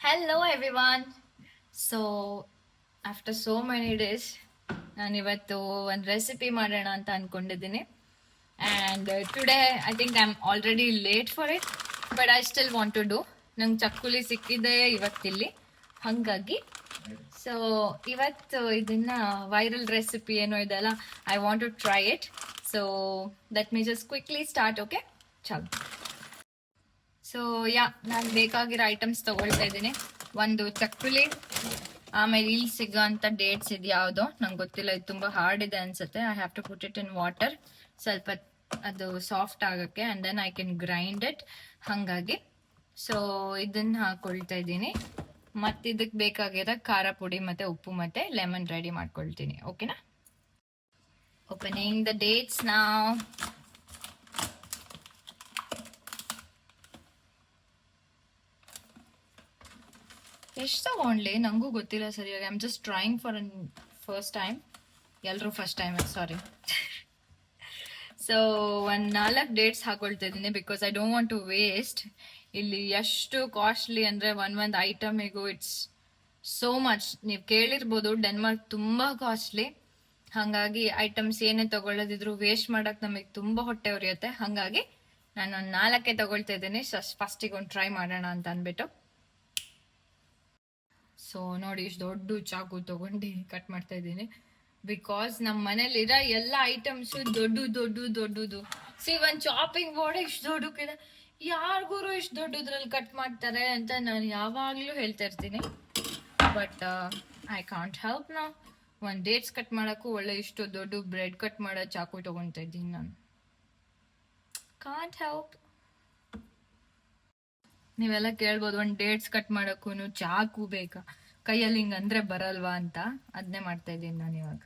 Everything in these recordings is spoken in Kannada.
Hello everyone. So after so many days ನಾನು ಇವತ್ತು ಒಂದು ರೆಸಿಪಿ ಮಾಡೋಣ ಅಂತ ಅನ್ಕೊಂಡಿದ್ದೀನಿ and today I think I am already late for it but I still want to do. ನಂಗೆ ಚಕ್ಕುಲಿ ಸಿಕ್ಕಿದೆ ಇವತ್ತಿಲ್ಲಿ, ಹಾಗಾಗಿ ಸೊ ಇವತ್ತು ಇದನ್ನ ವೈರಲ್ ರೆಸಿಪಿ ಏನೋ ಇದೆಲ್ಲ I want to try it. So let me just quickly start. Okay, ಚಲ್. ಸೊ ನಾನು ಬೇಕಾಗಿರೋ ಐಟಮ್ಸ್ ತಗೊಳ್ತಾ ಇದ್ದೀನಿ. ಒಂದು ಚಕ್ಕುಲಿ, ಆಮೇಲೆ ಇಲ್ಲಿ ಸಿಗೋ ಅಂತ ಡೇಟ್ಸ್ ಇದು ಯಾವುದೋ ನಂಗೆ ಗೊತ್ತಿಲ್ಲ, ಇದು ತುಂಬ ಹಾರ್ಡ್ ಇದೆ ಅನ್ಸುತ್ತೆ. I have to put it in water ಸ್ವಲ್ಪ ಅದು ಸಾಫ್ಟ್ ಆಗೋಕ್ಕೆ, and then I can grind it. ಹಾಗಾಗಿ ಸೊ ಇದನ್ನು ಹಾಕೊಳ್ತಾ ಇದ್ದೀನಿ. ಮತ್ತು ಇದಕ್ಕೆ ಬೇಕಾಗಿರೋ ಖಾರ ಪುಡಿ ಮತ್ತು ಉಪ್ಪು ಮತ್ತು ಲೆಮನ್ ರೆಡಿ ಮಾಡ್ಕೊಳ್ತೀನಿ. ಓಕೆನಾ? ಓಪನಿಂಗ್ ದ ಡೇಟ್ಸ್ ನಾವ್. ಎಷ್ಟು ತಗೊಂಡ್ಲಿ ನಂಗೂ ಗೊತ್ತಿಲ್ಲ ಸರಿಯಾಗಿ. I am just trying for first time. ಎಲ್ಲರೂ ಫಸ್ಟ್ ಟೈಮ್, ಸಾರಿ. ಸೊ ಒಂದು 4 ಡೇಟ್ಸ್ ಹಾಕೊಳ್ತಾ ಇದ್ದೀನಿ because I don't want to waste. ಇಲ್ಲಿ ಎಷ್ಟು ಕಾಸ್ಟ್ಲಿ ಅಂದರೆ ಒಂದು ಐಟಮಿಗೂ ಇಟ್ಸ್ ಸೋ ಮಚ್. ನೀವು ಕೇಳಿರ್ಬೋದು, ಡೆನ್ಮಾರ್ಕ್ ತುಂಬ ಕಾಸ್ಟ್ಲಿ. ಹಾಗಾಗಿ ಐಟಮ್ಸ್ ಏನೇ ತಗೊಳ್ಳೋದಿದ್ರು ವೇಸ್ಟ್ ಮಾಡೋಕೆ ನಮಗೆ ತುಂಬ ಹೊಟ್ಟೆ ಉರಿಯುತ್ತೆ. ಹಾಗಾಗಿ ನಾನು ಒಂದು 4 ತಗೊಳ್ತಾ ಇದ್ದೀನಿ. ಫಸ್ಟಿಗೆ ಒಂದು ಟ್ರೈ ಮಾಡೋಣ ಅಂತ ಅಂದ್ಬಿಟ್ಟು. ಸೊ ನೋಡಿ, ಇಷ್ಟು ದೊಡ್ಡ ಚಾಕು ತಗೊಂಡು ಕಟ್ ಮಾಡ್ತಾ ಇದ್ದೀನಿ ಬಿಕಾಸ್ ನಮ್ಮ ಮನೇಲಿರೋ ಎಲ್ಲ ಐಟಮ್ಸು ದೊಡ್ಡದು. ಸಿ, ಒಂದು ಚಾಪಿಂಗ್ ಬೋರ್ಡ್ ಇಷ್ಟು ದೊಡ್ಡಕ್ಕಿದೆ, ಯಾರಿಗೂ ಇಷ್ಟು ದೊಡ್ಡದ್ರಲ್ಲಿ ಕಟ್ ಮಾಡ್ತಾರೆ ಅಂತ ನಾನು ಯಾವಾಗಲೂ ಹೇಳ್ತಾ ಇರ್ತೀನಿ. But I can't help. ನಾವು ಒಂದು ಡೇಟ್ಸ್ ಕಟ್ ಮಾಡೋಕ್ಕೂ ಒಳ್ಳೆ ಇಷ್ಟು ದೊಡ್ಡ ಬ್ರೆಡ್ ಕಟ್ ಮಾಡೋ ಚಾಕು ತಗೊತಾ ಇದ್ದೀನಿ ನಾನು. Can't help. ನೀವೆಲ್ಲ ಕೇಳ್ಬೋದು, ಒಂದು ಡೇಟ್ಸ್ ಕಟ್ ಮಾಡೋಕ್ಕೂ ಚಾಕು ಬೇಕಾ, ಕೈಯಲ್ಲಿ ಹಿಂಗೆ ಅಂದರೆ ಬರಲ್ವಾ ಅಂತ. ಅದನ್ನೇ ಮಾಡ್ತಾ ಇದ್ದೀನಿ ನಾನು ಇವಾಗ.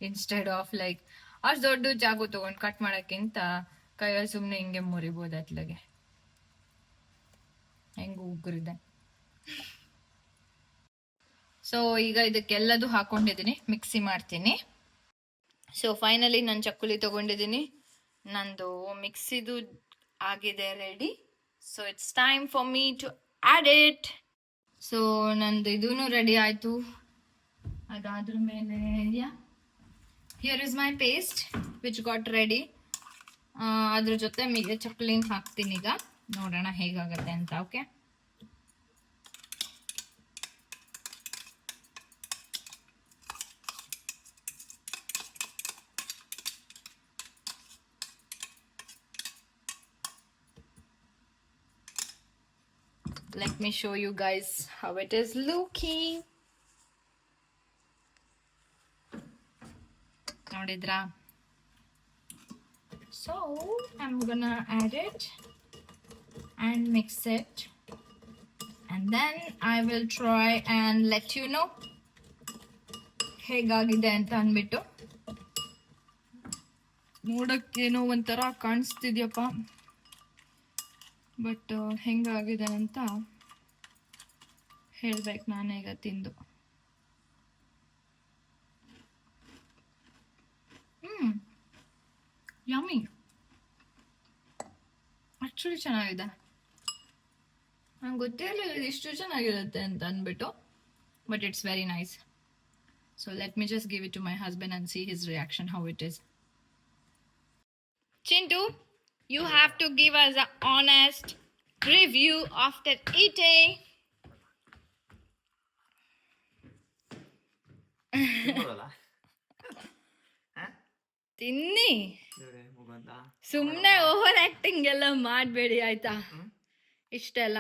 ಇನ್ಸ್ಟೆಡ್ ಆಫ್ ಲೈಕ್ ಅಷ್ಟು ದೊಡ್ಡ ಚಾಕು ತೊಗೊಂಡು ಕಟ್ ಮಾಡೋಕ್ಕಿಂತ ಕೈಯಲ್ಲಿ ಸುಮ್ಮನೆ ಹಿಂಗೆ ಮುರಿಬೋದು ಅತ್ಲಾಗೆ. ಹೆಂಗೆ ಉಗ್ರಿದೆ. ಸೊ ಈಗ ಇದಕ್ಕೆಲ್ಲದು ಹಾಕೊಂಡಿದ್ದೀನಿ, ಮಿಕ್ಸಿ ಮಾಡ್ತೀನಿ. ಸೊ ಫೈನಲಿ ನಾನು ಚಕ್ಕುಲಿ ತೊಗೊಂಡಿದ್ದೀನಿ, ನಂದು ಮಿಕ್ಸಿದು ಆಗಿದೆ ready. So it's time for me to add it. So ನಂದು ಇದೂ ರೆಡಿ ಆಯಿತು. ಅದಾದ್ರ ಮೇಲೆ here is my paste which got ready. ಅದ್ರ ಜೊತೆ ಚಕ್ಕುಲಿನ ಹಾಕ್ತೀನಿ ಈಗ, ನೋಡೋಣ ಹೇಗಾಗತ್ತೆ ಅಂತ. Okay, let me show you guys how it is looking. Nodidra? So I'm gonna add it and mix it, and then I will try and let you know ಹೇಗಾಗಿದೆ ಅಂತ ಅಂದ್ಬಿಟ್ಟು. ನೋಡಕ್ಕೇನೋ ಒಂಥರ ಕಾಣಿಸ್ತಿದ್ಯಪ್ಪ, ಬಟ್ ಹೆಂಗಾಗಿದೆ ಅಂತ ಹೇಳ್ಬೇಕು ನಾನೀಗ ತಿಂದು. ಯಮ್ಮಿ, ಆಕ್ಚುಲಿ ಚೆನ್ನಾಗಿದೆ. ನಂಗೆ ಗೊತ್ತೇ ಇರಲಿಲ್ಲ ಇಷ್ಟು ಚೆನ್ನಾಗಿರುತ್ತೆ ಅಂತ ಅಂದ್ಬಿಟ್ಟು, but it's very nice. So let me just give it to my husband and see his reaction how it is. Chintu, you have to give us an honest review after eating. ತಿನ್ನಿ, ಸುಮ್ಮನೆ ಓವರ್ ಆಕ್ಟಿಂಗ್ ಎಲ್ಲ ಮಾಡಬೇಡಿ ಆಯ್ತಾ? ಇಷ್ಟೆಲ್ಲ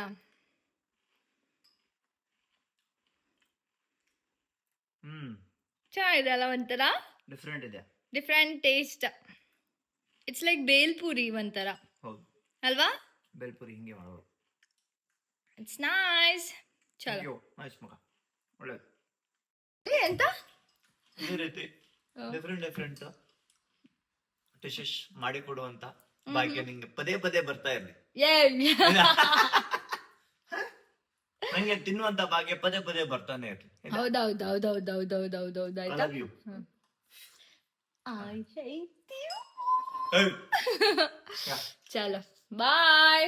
ಚೆನ್ನಾಗಿದೆ ಅಲ್ಲ, ಒಂಥರ different taste. It's like bhelpuri ಒಂಥರ ಅಲ್ವಾ? ಬೇಲ್ಪುರಿ ಹಿಂಗೆ ಮಾಡೋದು. It's nice. ಚಲೋ, ನೈಸ್ ಮಗ, ಒಳ್ಳೆದು. ಎಂತ ಈ ರೀತಿ ಡಿಫ್ರೆಂಟ್ ಡಿಶಸ್ ಮಾಡಿ ಕೊಡುವಂತ ಭಾಗ್ಯ ನಿಂಗೆ ಪದೇ ಪದೇ ಬರ್ತಾ ಇರ್ಲಿ. ನಂಗೆ ತಿನ್ನುವಂತ ಭಾಗ್ಯ ಪದೇ ಪದೇ ಬರ್ತಾನೆ ಇರ್ಲಿ. ಹೌದೌದೌದೌದೌದೌದೌದೌದು. ಆಯ್ತಾ? ಚಲೋ, ಬಾಯ್.